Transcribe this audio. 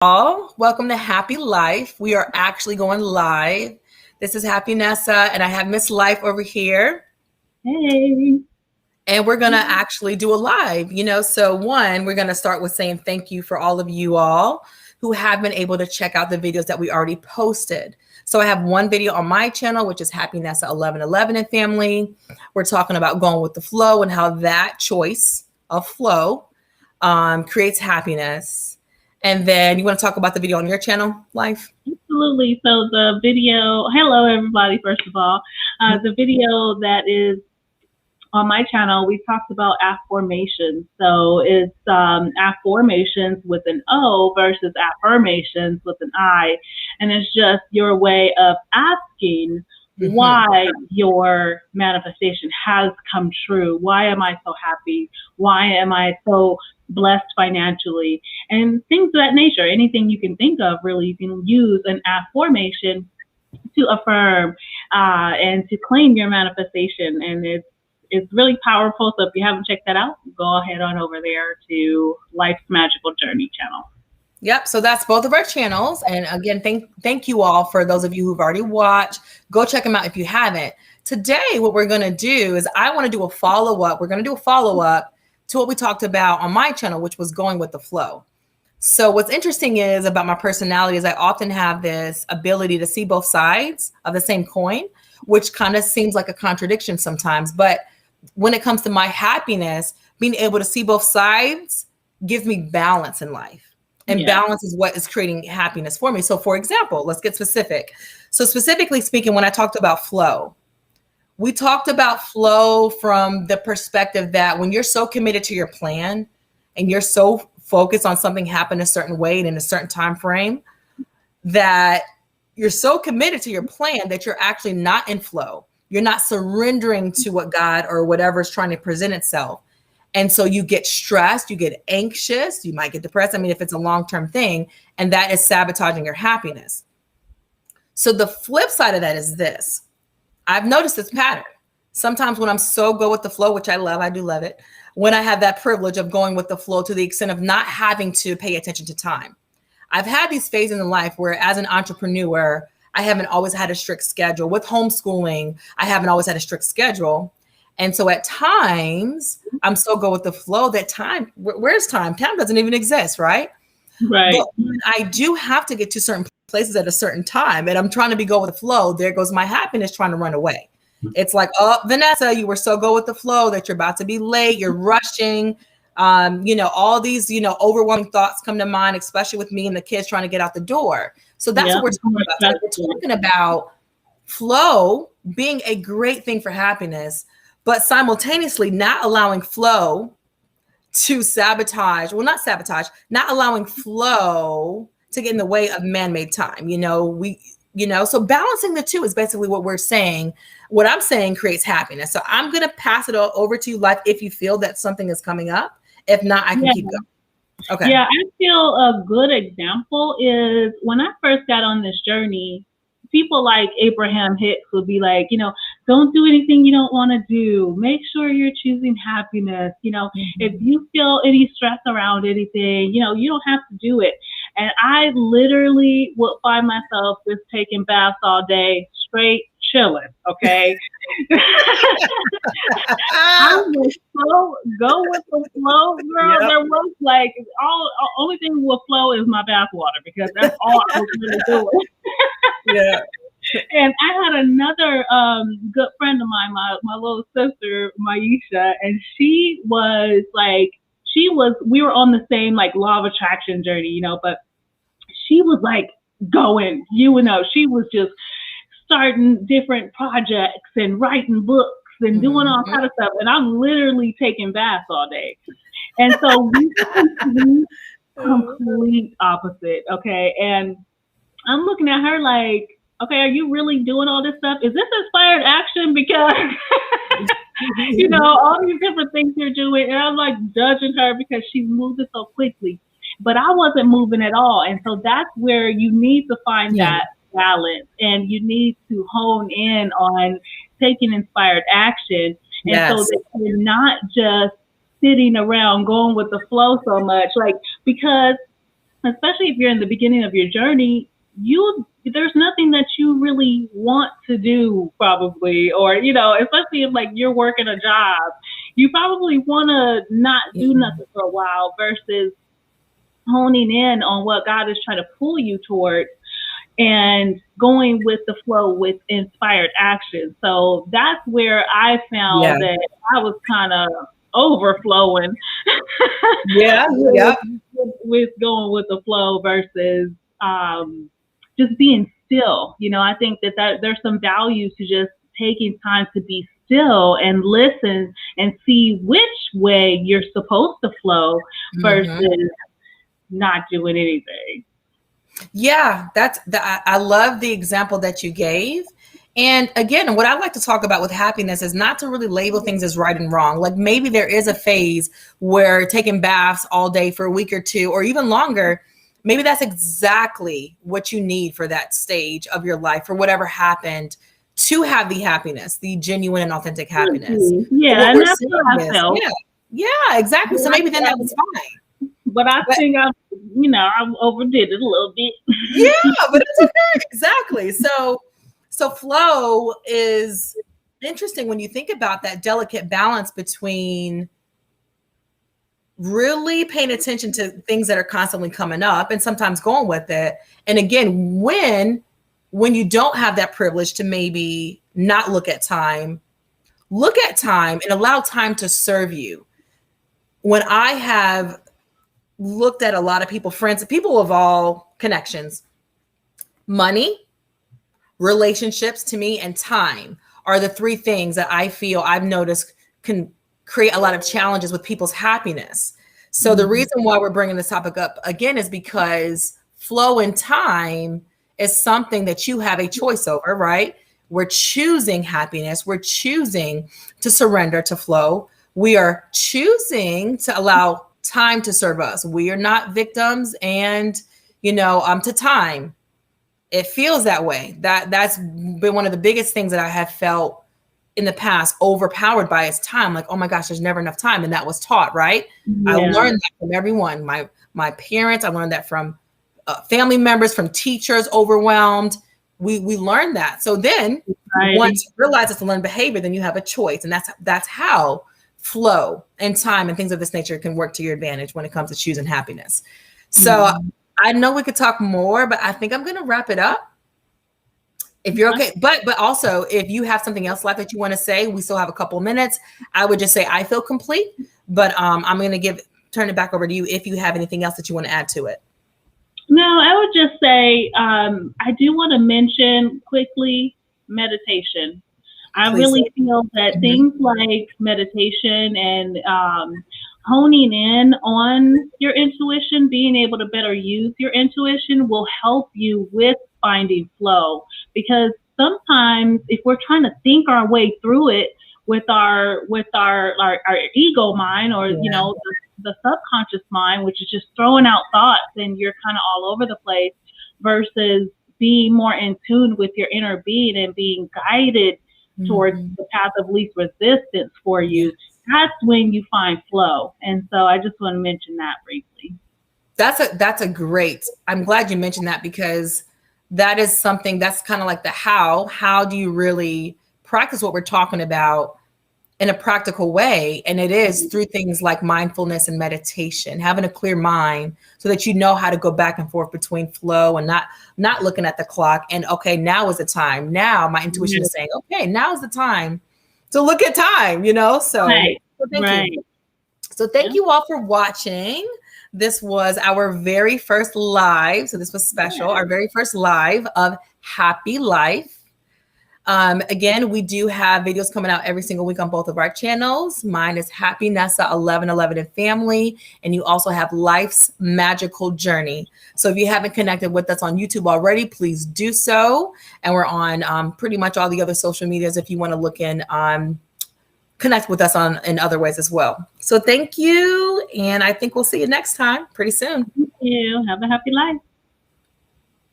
All. Welcome to Happy Life. We are actually going live. This is Happy Nessa, and I have Miss Life over here. Hey. And we're going to actually do a live, So, one, we're going to start with saying thank you for all of you all who have been able to check out the videos that we already posted. So, I have one video on my channel, which is Happy Nessa 1111 and Family. We're talking about going with the flow and how that choice of flow creates happiness. And then you want to talk about the video on your channel, Life? Absolutely. So the video, hello everybody, first of all. The video that is on my channel, we talked about affirmations. So it's affirmations with an O versus affirmations with an I. And it's just your way of asking why your manifestation has come true. Why am I so happy? Why am I so blessed financially? And things of that nature. Anything you can think of, really, you can use an affirmation to affirm and to claim your manifestation. And it's really powerful. So if you haven't checked that out, go ahead on over there to Life's Magical Journey channel. Yep. So that's both of our channels. And again, thank you all for those of you who've already watched. Go check them out if you haven't. Today, what we're going to do is I want to do a follow-up. We're going to do a follow-up to what we talked about on my channel, which was going with the flow. So what's interesting is about my personality is I often have this ability to see both sides of the same coin, which kind of seems like a contradiction sometimes. But when it comes to my happiness, being able to see both sides gives me balance in life. And balance is what is creating happiness for me. So for example, let's get specific. So specifically speaking, when I talked about flow, we talked about flow from the perspective that when you're so committed to your plan and you're so focused on something happening a certain way and in a certain time frame, that you're so committed to your plan that you're actually not in flow. You're not surrendering to what God or whatever is trying to present itself. And so you get stressed, you get anxious, you might get depressed. I mean, if it's a long-term thing, and that is sabotaging your happiness. So the flip side of that is this. I've noticed this pattern. Sometimes when I'm so go with the flow, which I love, I do love it, when I have that privilege of going with the flow to the extent of not having to pay attention to time. I've had these phases in life where as an entrepreneur, I haven't always had a strict schedule. With homeschooling, I haven't always had a strict schedule. And so at times, I'm so go with the flow that time, where's time? Time doesn't even exist, right? Right. But when I do have to get to certain places at a certain time and I'm trying to be go with the flow, there goes my happiness trying to run away. It's like, oh, Vanessa, you were so go with the flow that you're about to be late, you're rushing. All these, overwhelming thoughts come to mind, especially with me and the kids trying to get out the door. So that's what we're talking about. So we're talking about flow being a great thing for happiness, but simultaneously not allowing flow to not allowing flow to get in the way of man-made time. So balancing the two is basically what we're saying. What I'm saying creates happiness. So I'm going to pass it over to you, Life, if you feel that something is coming up. If not, I can keep going. Okay. Yeah, I feel a good example is when I first got on this journey, people like Abraham Hicks would be like, don't do anything you don't want to do. Make sure you're choosing happiness. If you feel any stress around anything, you don't have to do it. And I literally would find myself just taking baths all day, straight chilling. Okay. I was so go with the flow, girl. Yep. There was like only thing with flow is my bath water because that's all I was really doing. Yeah. And I had another good friend of mine, my little sister, Maisha, and we were on the same like law of attraction journey, but she was like going, she was just starting different projects and writing books and doing all kind of stuff. And I'm literally taking baths all day. And so we complete opposite. Okay. And I'm looking at her like, okay, are you really doing all this stuff? Is this inspired action? Because, all these different things you're doing. And I'm like judging her because she's moving so quickly. But I wasn't moving at all. And so that's where you need to find that balance, and you need to hone in on taking inspired action. And so that you're not just sitting around going with the flow so much, like, because especially if you're in the beginning of your journey, there's nothing that you really want to do probably, or, especially if like you're working a job, you probably want to not do nothing for a while versus honing in on what God is trying to pull you towards and going with the flow with inspired action. So that's where I found that I was kind of overflowing. With going with the flow versus just being still. I think that there's some value to just taking time to be still and listen and see which way you're supposed to flow versus not doing anything. Yeah, I love the example that you gave. And again, what I like to talk about with happiness is not to really label things as right and wrong. Like maybe there is a phase where taking baths all day for a week or two, or even longer, maybe that's exactly what you need for that stage of your life, or whatever happened, to have the happiness, the genuine and authentic happiness. Yeah, and that's what I felt. Yeah, exactly. So maybe then that was fine. But I think I overdid it a little bit. Yeah, but it's okay. Exactly. So flow is interesting when you think about that delicate balance between really paying attention to things that are constantly coming up and sometimes going with it. And again, when you don't have that privilege to maybe not look at time and allow time to serve you. When I have looked at a lot of people, friends, people of all connections, money, relationships to me, and time are the three things that I feel I've noticed can create a lot of challenges with people's happiness. So the reason why we're bringing this topic up again is because flow and time is something that you have a choice over, right? We're choosing happiness. We're choosing to surrender to flow. We are choosing to allow time to serve us. We are not victims and, to time. It feels that way. That's been one of the biggest things that I have felt in the past, overpowered by its time. Like, oh my gosh, there's never enough time. And that was taught, right? Yeah. I learned that from everyone, my parents. I learned that from family members, from teachers, overwhelmed. We learned that. So then once you realize it's a learned behavior, then you have a choice. And that's how flow and time and things of this nature can work to your advantage when it comes to choosing happiness. So I know we could talk more, but I think I'm going to wrap it up. If you're okay, but also if you have something else like that you want to say, we still have a couple minutes. I would just say I feel complete, but I'm going to turn it back over to you if you have anything else that you want to add to it. No, I would just say I do want to mention quickly meditation. I really feel that things like meditation and honing in on your intuition, being able to better use your intuition will help you with finding flow. Because sometimes if we're trying to think our way through it with our ego mind, or the subconscious mind, which is just throwing out thoughts and you're kind of all over the place, versus being more in tune with your inner being and being guided towards the path of least resistance for you, that's when you find flow. And so I just want to mention that briefly. That's a great, I'm glad you mentioned that, because that is something that's kind of like the how do you really practice what we're talking about in a practical way? And it is through things like mindfulness and meditation, having a clear mind so that you know how to go back and forth between flow and not looking at the clock and, okay, now is the time. Now my intuition is saying, okay, now is the time to look at time, So, so thank you. So thank you all for watching. This was our very first live. So this was special. Our very first live of Happy Life. Again, we do have videos coming out every single week on both of our channels. Mine is Happy Nessa 1111 and Family. And you also have Life's Magical Journey. So if you haven't connected with us on YouTube already, please do so. And we're on pretty much all the other social medias if you want to look in connect with us in other ways as well. So thank you. And I think we'll see you next time pretty soon. Thank you. Have a happy life.